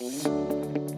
Welcome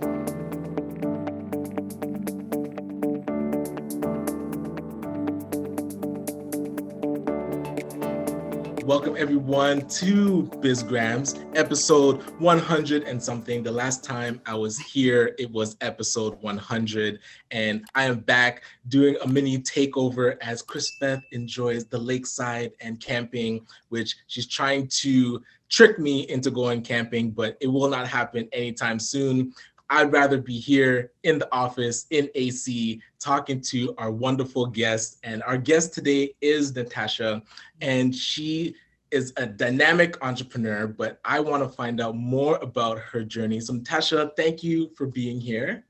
everyone to BizGrams, episode 100 and something. The last time I was here, it was episode 100, and I am back doing a mini takeover as Chris Beth enjoys the lakeside and camping, which she's trying to trick me into going camping, but it will not happen anytime soon. I'd rather be here in the office in AC talking to our wonderful guest. And our guest today is Natasha, and she is a dynamic entrepreneur, but I want to find out more about her journey. So Natasha, thank you for being here.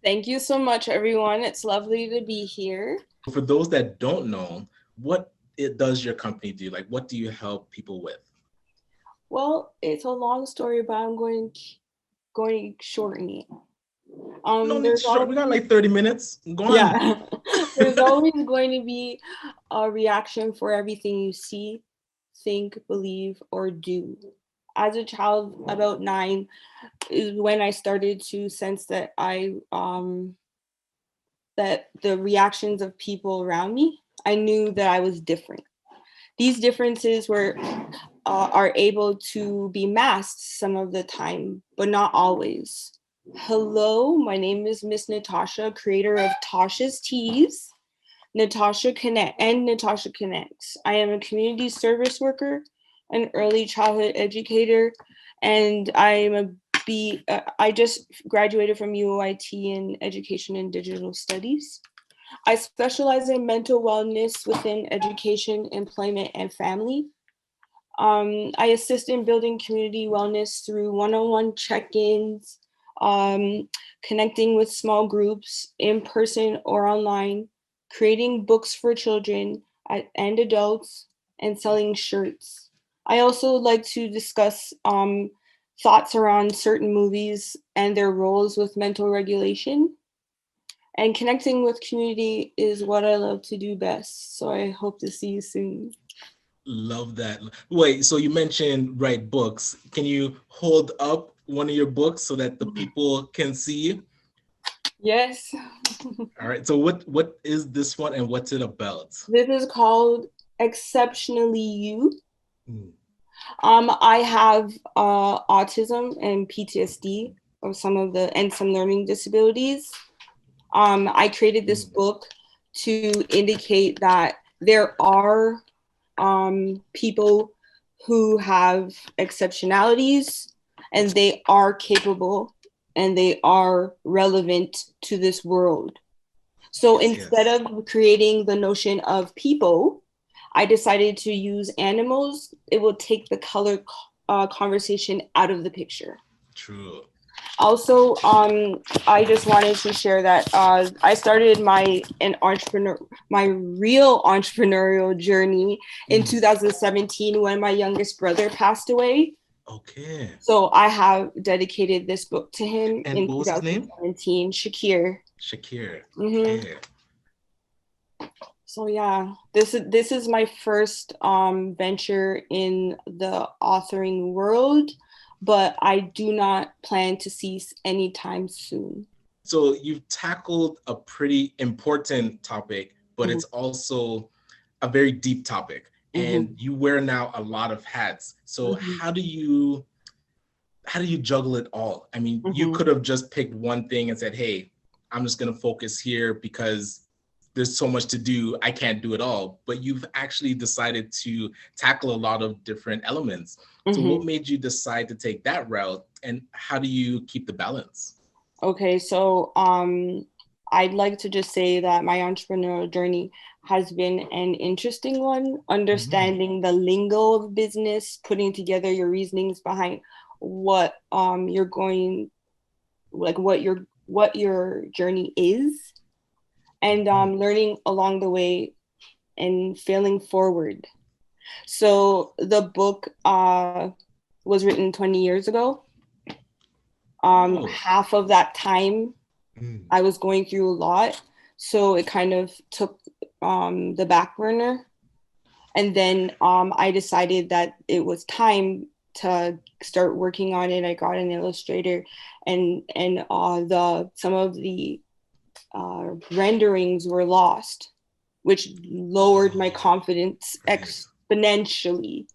Thank you so much, everyone. It's lovely to be here. For those that don't know, what does your company do? Like, what do you help people with? Well, it's a long story, but I'm going to shorten it. No need to short. We got like 30 minutes. Go on. Yeah. There's always going to be a reaction for everything you see, think, believe, or do. As a child, about 9 is when I started to sense that that the reactions of people around me, I knew that I was different. These differences are able to be masked some of the time, but not always. Hello, my name is Miss Natasha, creator of Toshas Tees, Natasha Connects. I am a community service worker, an early childhood educator, and I just graduated from UOIT in Education and Digital Studies. I specialize in mental wellness within education, employment, and family. I assist in building community wellness through one-on-one check-ins, connecting with small groups in person or online, creating books for children and adults, and selling shirts. I also like to discuss thoughts around certain movies and their roles with mental regulation. And connecting with community is what I love to do best. So I hope to see you soon. Love that. Wait, so you mentioned write books. Can you hold up one of your books so that the people can see? Yes. All right. So what is this one and what's it about? This is called Exceptionally You. I have autism and PTSD or some learning disabilities. I created this book to indicate that there are people who have exceptionalities and they are capable and they are relevant to this world. So instead of creating the notion of people, I decided to use animals. It will take the color conversation out of the picture. True. Also, I just wanted to share that I started my real entrepreneurial journey in 2017 when my youngest brother passed away. Okay. So I have dedicated this book to him in 2017. Shakir. Mm-hmm. Okay. So yeah, this is my first venture in the authoring world, but I do not plan to cease anytime soon. So you've tackled a pretty important topic, but it's also a very deep topic, and you wear now a lot of hats. So how do you juggle it all? I mean, you could have just picked one thing and said, hey, I'm just going to focus here because there's so much to do, I can't do it all. But you've actually decided to tackle a lot of different elements. So what made you decide to take that route, and how do you keep the balance? Okay, so I'd like to just say that my entrepreneurial journey has been an interesting one, understanding the lingo of business, putting together your reasonings behind what you're going, like what your journey is, and learning along the way and failing forward. So the book was written 20 years ago. Half of that time I was going through a lot, so it kind of took the back burner. And then I decided that it was time to start working on it, I got an illustrator, and some of the renderings were lost, which lowered my confidence exponentially.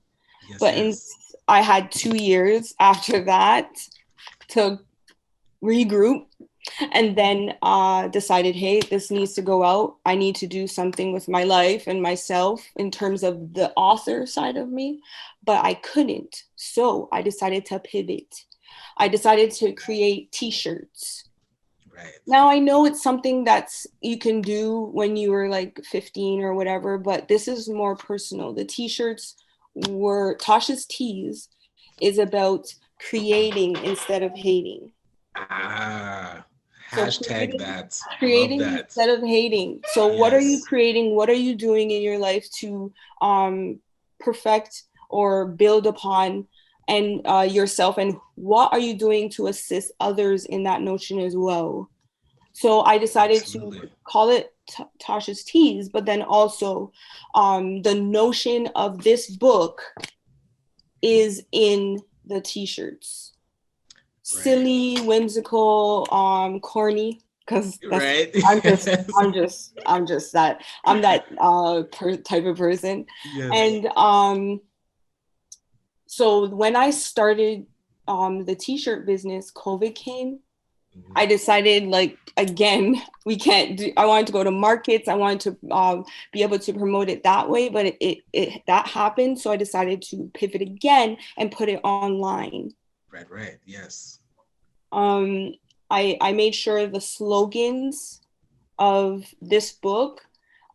I had 2 years after that to regroup, and then decided, hey, this needs to go out. I need to do something with my life and myself in terms of the author side of me, but I couldn't. So I decided to pivot. I decided to create t-shirts. Right. Now I know it's something that's you can do when you were like 15 or whatever, but this is more personal. The t-shirts were Toshas Tees is about creating instead of hating. Hashtag that. Creating Love that. Instead of hating. So what are you creating? What are you doing in your life to perfect or build upon and yourself? And what are you doing to assist others in that notion as well? So I decided to call it Tasha's Tees, but then also the notion of this book is in the t-shirts. Silly, whimsical, corny, because I'm just that type of person. Yes. And so when I started the t-shirt business, COVID came. I decided, like, again, we can't do, I wanted to go to markets. I wanted to be able to promote it that way, but it that happened. So I decided to pivot again and put it online. Right. Yes. I made sure the slogans of this book,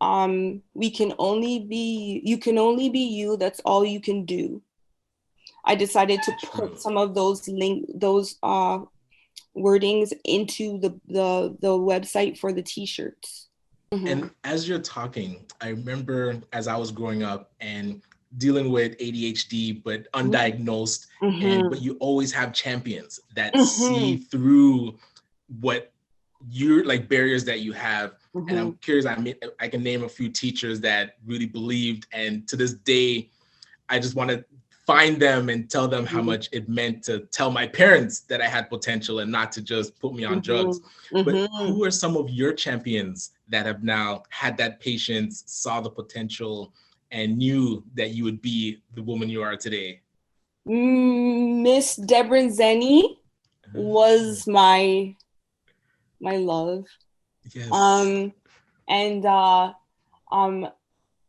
you can only be you. That's all you can do. I decided to put some of those wordings into the website for the t-shirts. Mm-hmm. And as you're talking, I remember as I was growing up and dealing with ADHD, but undiagnosed, but you always have champions that see through what you're like barriers that you have. And I'm curious, I can name a few teachers that really believed, and to this day, I just want to find them and tell them how much it meant to tell my parents that I had potential and not to just put me on drugs. But who are some of your champions that have now had that patience, saw the potential, and knew that you would be the woman you are today? Miss Deborah Zenny was my love. Yes. And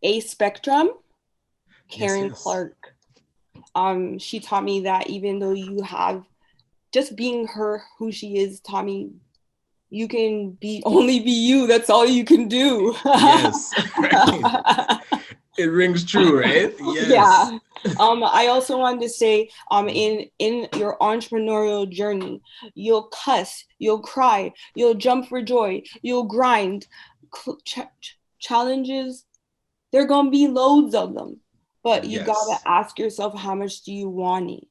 A Spectrum, Karen Clark. She taught me that even though you have just being her who she is, taught me you can only be you. That's all you can do. Yes. Right. It rings true, right? Yes. Yeah. I also wanted to say, in your entrepreneurial journey, you'll cuss, you'll cry, you'll jump for joy, you'll grind. Challenges, there are gonna be loads of them, but you gotta ask yourself, how much do you want it?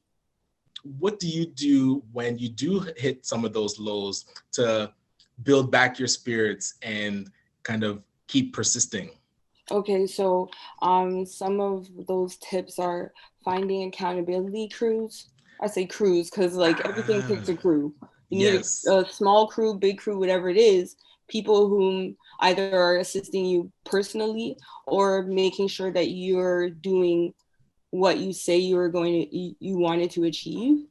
What do you do when you do hit some of those lows to build back your spirits and kind of keep persisting? Okay, so some of those tips are finding accountability crews. I say crews because like everything takes a crew. You need a small crew, big crew, whatever it is, people whom either are assisting you personally or making sure that you're doing what you say you wanted to achieve.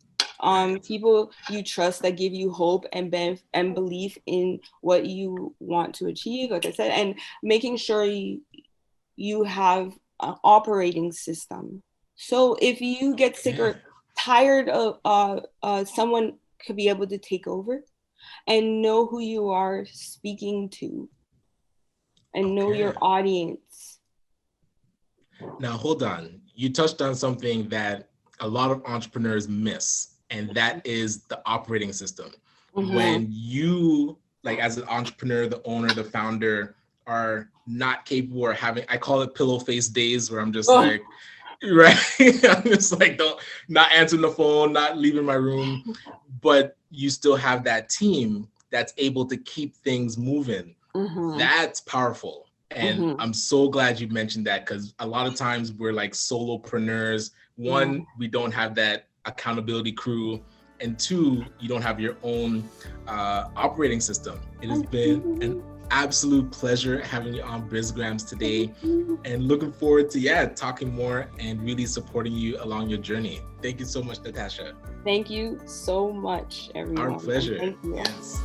People you trust that give you hope and belief in what you want to achieve, like I said, and making sure you have an operating system. So if you get sick or tired of someone could be able to take over and know who you are speaking to and know your audience. Now, hold on. You touched on something that a lot of entrepreneurs miss, and that is the operating system. When you, like as an entrepreneur, the owner, the founder, are not capable or having, I call it pillow face days, where I'm just like, right? I'm just like, not answering the phone, not leaving my room, but you still have that team that's able to keep things moving. That's powerful. And I'm so glad you mentioned that, because a lot of times we're like solopreneurs. One, we don't have that accountability crew. And two, you don't have your own operating system. It has been an absolute pleasure having you on BizGrams today, and looking forward to talking more and really supporting you along your journey. Thank you so much, Natasha. Thank you so much, everyone. Our pleasure. Thank you. Yes.